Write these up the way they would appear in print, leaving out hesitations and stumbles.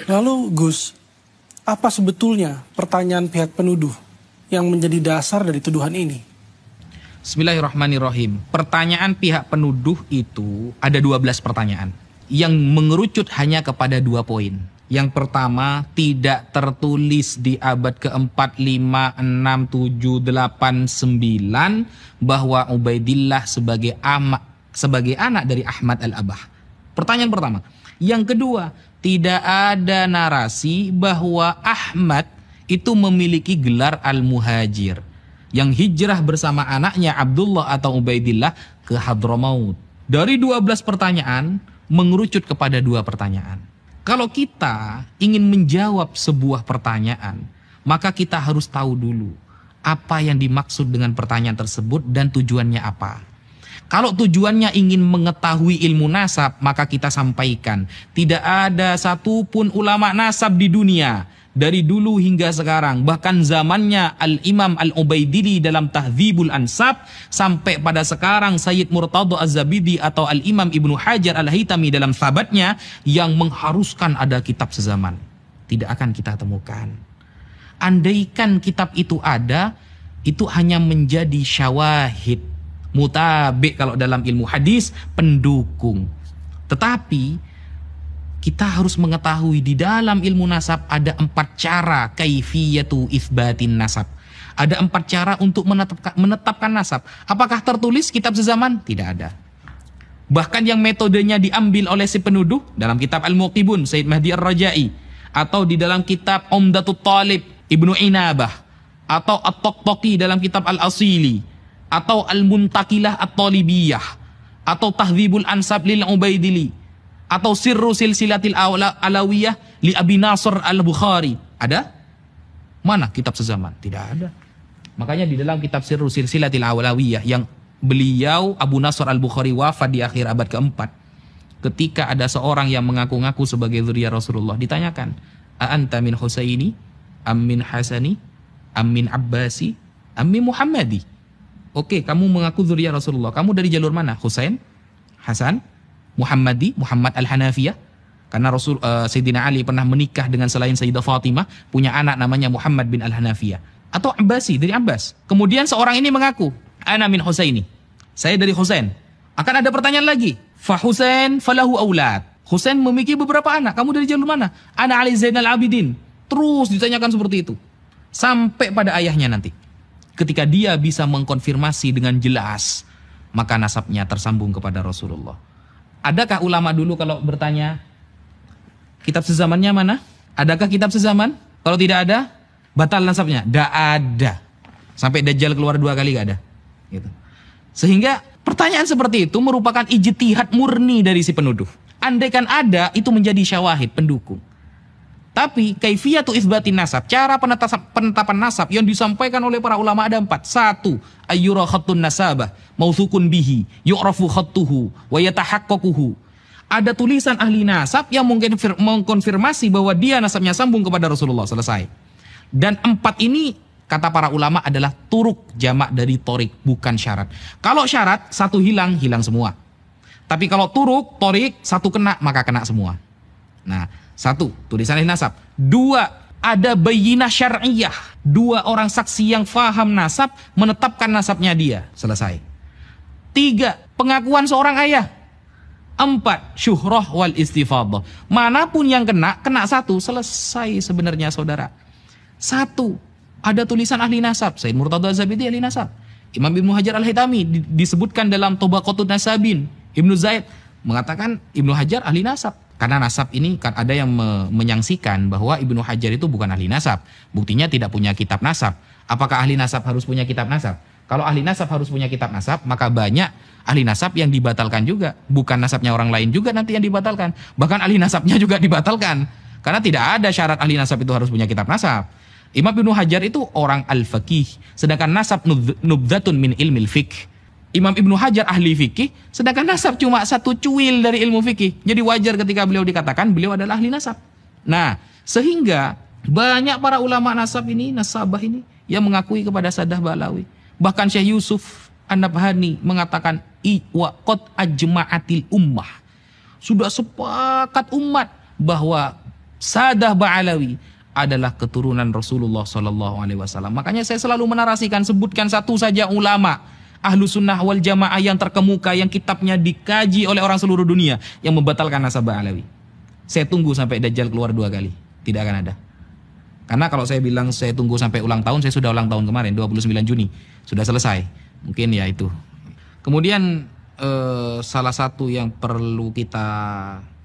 Lalu Gus, apa sebetulnya pertanyaan pihak penuduh yang menjadi dasar dari tuduhan ini? Bismillahirrahmanirrahim. Pertanyaan pihak penuduh itu ada 12 pertanyaan yang mengerucut hanya kepada 2 poin. Yang pertama, tidak tertulis di abad keempat, 5, 6, 7, 8, 9 bahwa Ubaidillah sebagai anak dari Ahmad al-Abah. Pertanyaan pertama. Yang kedua, tidak ada narasi bahwa Ahmad itu memiliki gelar al-muhajir yang hijrah bersama anaknya Abdullah atau Ubaidillah ke Hadramaut. Dari 12 pertanyaan mengerucut kepada 2 pertanyaan. Kalau kita ingin menjawab sebuah pertanyaan, maka kita harus tahu dulu apa yang dimaksud dengan pertanyaan tersebut dan tujuannya apa. Kalau tujuannya ingin mengetahui ilmu nasab, maka kita sampaikan, tidak ada satupun ulama nasab di dunia dari dulu hingga sekarang, bahkan zamannya Al-Imam Al-Ubaidili dalam Tahdzibul Ansab, sampai pada sekarang Sayyid Murtadha Az-Zabidi atau Al-Imam Ibnu Hajar Al-Haytami dalam Thabatnya, yang mengharuskan ada kitab sezaman. Tidak akan kita temukan. Andaikan kitab itu ada, itu hanya menjadi syawahid, mutabi' kalau dalam ilmu hadis, pendukung. Tetapi kita harus mengetahui di dalam ilmu nasab ada 4 cara kaifiyatu itsbatin nasab. Ada 4 cara untuk menetapkan nasab. Apakah tertulis kitab sezaman? Tidak ada. Bahkan yang metodenya diambil oleh si penuduh dalam kitab Al-Muqibun Sayyid Mahdi Ar-Rajai, atau di dalam kitab Umdatut Talib Ibnu Inabah, atau At-Taqtaqi dalam kitab Al-Asili, atau Al-Muntaqilah At-Talibiyah, atau Tahdzibul Ansab lil Ubaidili, atau Sirru Silsilatil Alawiyah li Abi Nasr Al-Bukhari. Ada? Mana kitab sezaman? Tidak ada. Makanya di dalam kitab Sirru Silsilatil Alawiyah yang beliau Abu Nasr Al-Bukhari wafat di akhir abad keempat, ketika ada seorang yang mengaku-ngaku sebagai zuriyah Rasulullah, ditanyakan, "A anta min Husaini, am min Hasani, am min Abbasi, am min Muhammadi?" Oke, kamu mengaku zuriyah Rasulullah. Kamu dari jalur mana? Husain, Hasan, Muhammadi, Muhammad Al-Hanafiyah. Karena Sayyidina Ali pernah menikah dengan selain Sayyidah Fatimah, punya anak namanya Muhammad bin Al-Hanafiyah. Atau Abbasi, dari Abbas. Kemudian seorang ini mengaku, "Ana min Husaini." Saya dari Husain. Akan ada pertanyaan lagi. Fa Husain falahu aulad. Husain memiliki beberapa anak. Kamu dari jalur mana? Ana Ali Zainal Abidin. Terus ditanyakan seperti itu. Sampai pada ayahnya nanti. Ketika dia bisa mengkonfirmasi dengan jelas, maka nasabnya tersambung kepada Rasulullah. Adakah ulama dulu kalau bertanya, kitab sezamannya mana? Adakah kitab sezaman? Kalau tidak ada, batal nasabnya. Tidak ada. Sampai Dajjal keluar 2 kali gak ada. Gitu. Sehingga pertanyaan seperti itu merupakan ijtihad murni dari si penuduh. Andaikan ada, itu menjadi syawahid, pendukung. Tapi kaifiyatu itsbatin nasab, cara penetapan nasab yang disampaikan oleh para ulama ada 4. 1. Ayyura khattun nasabah mautsukun bihi yu'rafu khattuhu wa yatahaqqaquhu. Ada tulisan ahli nasab yang mungkin mengkonfirmasi bahwa dia nasabnya sambung kepada Rasulullah. Selesai. Dan 4 ini kata para ulama adalah turuk, jamak dari torik, bukan syarat. Kalau syarat 1 hilang, hilang semua. Tapi kalau turuk, torik, 1 kena, maka kena semua. Nah, 1, tulisan ahli nasab. 2, ada bayyinah syar'iyah. 2 orang saksi yang faham nasab menetapkan nasabnya dia. Selesai. 3, pengakuan seorang ayah. 4, syuhrah wal istifadah. Manapun yang kena 1. Selesai sebenarnya saudara. 1, ada tulisan ahli nasab. Sayyid Murtadha Az-Zabidi ahli nasab. Imam Ibnu Hajar Al-Haytami disebutkan dalam Tabaqatun Nasabin. Ibnu Zaid mengatakan Ibnu Hajar ahli nasab. Karena nasab ini kan ada yang menyangsikan bahwa Ibnu Hajar itu bukan ahli nasab. Buktinya tidak punya kitab nasab. Apakah ahli nasab harus punya kitab nasab? Kalau ahli nasab harus punya kitab nasab, maka banyak ahli nasab yang dibatalkan juga. Bukan nasabnya orang lain juga nanti yang dibatalkan. Bahkan ahli nasabnya juga dibatalkan. Karena tidak ada syarat ahli nasab itu harus punya kitab nasab. Imam Ibnu Hajar itu orang al-faqih. Sedangkan nasab nubdatun min ilmil fiqh. Imam Ibnu Hajar ahli fikih, sedangkan nasab cuma 1 cuil dari ilmu fikih. Jadi wajar ketika beliau dikatakan beliau adalah ahli nasab. Nah, sehingga banyak para ulama nasab ini, nasabah ini, yang mengakui kepada Saddah Ba'alawi. Bahkan Syekh Yusuf An-Nabhani mengatakan, wa qad ajma'atil ummah. Sudah sepakat umat bahwa Sadah Ba'alawi adalah keturunan Rasulullah SAW. Makanya saya selalu menarasikan, sebutkan satu saja ulama ahlu sunnah wal jamaah yang terkemuka, yang kitabnya dikaji oleh orang seluruh dunia, yang membatalkan nasab Ba'alawi. Saya tunggu sampai Dajjal keluar 2 kali. Tidak akan ada. Karena kalau saya bilang saya tunggu sampai ulang tahun, saya sudah ulang tahun kemarin, 29 Juni. Sudah selesai. Mungkin ya itu. Kemudian salah satu yang perlu kita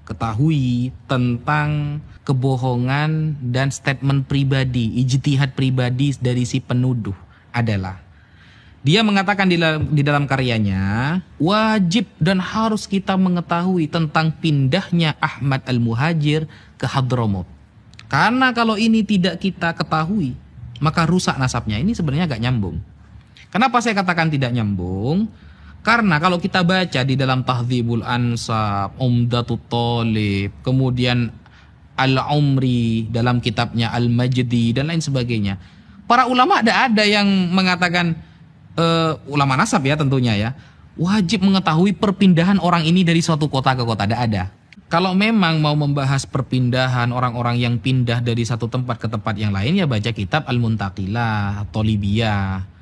ketahui tentang kebohongan dan statement pribadi, ijtihad pribadi dari si penuduh adalah dia mengatakan di dalam karyanya, wajib dan harus kita mengetahui tentang pindahnya Ahmad Al-Muhajir ke Hadramaut. Karena kalau ini tidak kita ketahui, maka rusak nasabnya. Ini sebenarnya agak nyambung. Kenapa saya katakan tidak nyambung? Karena kalau kita baca di dalam Tahdzibul Ansab, Umdatut Thalib, kemudian Al-Umri dalam kitabnya Al-Majdi dan lain sebagainya, para ulama ada yang mengatakan, ulama nasab ya tentunya ya, wajib mengetahui perpindahan orang ini dari suatu kota ke kota. Ada. Kalau memang mau membahas perpindahan orang-orang yang pindah dari satu tempat ke tempat yang lain, ya baca kitab Al-Muntaqilah, Thalibiyah.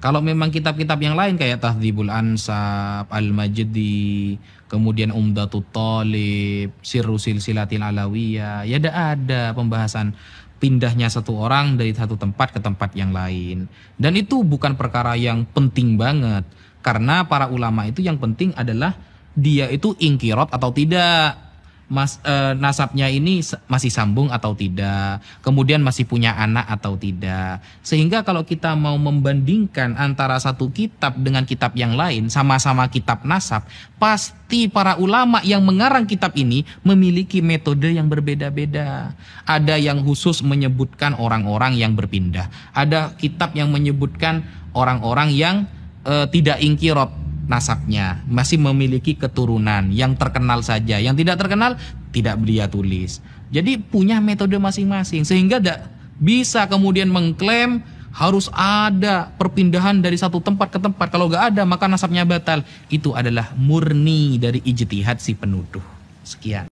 Kalau memang kitab-kitab yang lain kayak Tahdzibul Ansab, Al-Majdi, kemudian Umdatut Thalib, Sirru Silsilatil Alawiyah, ya ada pembahasan pindahnya satu orang dari satu tempat ke tempat yang lain. Dan itu bukan perkara yang penting banget. Karena para ulama itu yang penting adalah dia itu ingkirot atau tidak. Nasabnya ini masih sambung atau tidak, kemudian masih punya anak atau tidak. Sehingga kalau kita mau membandingkan antara satu kitab dengan kitab yang lain, sama-sama kitab nasab, pasti para ulama yang mengarang kitab ini memiliki metode yang berbeda-beda. Ada yang khusus menyebutkan orang-orang yang berpindah, ada kitab yang menyebutkan orang-orang yang tidak ingkirot nasabnya, masih memiliki keturunan yang terkenal saja, yang tidak terkenal tidak dia tulis. Jadi punya metode masing-masing, sehingga tidak bisa kemudian mengklaim harus ada perpindahan dari satu tempat ke tempat. Kalau nggak ada maka nasabnya batal. Itu adalah murni dari ijtihad si penuduh. Sekian.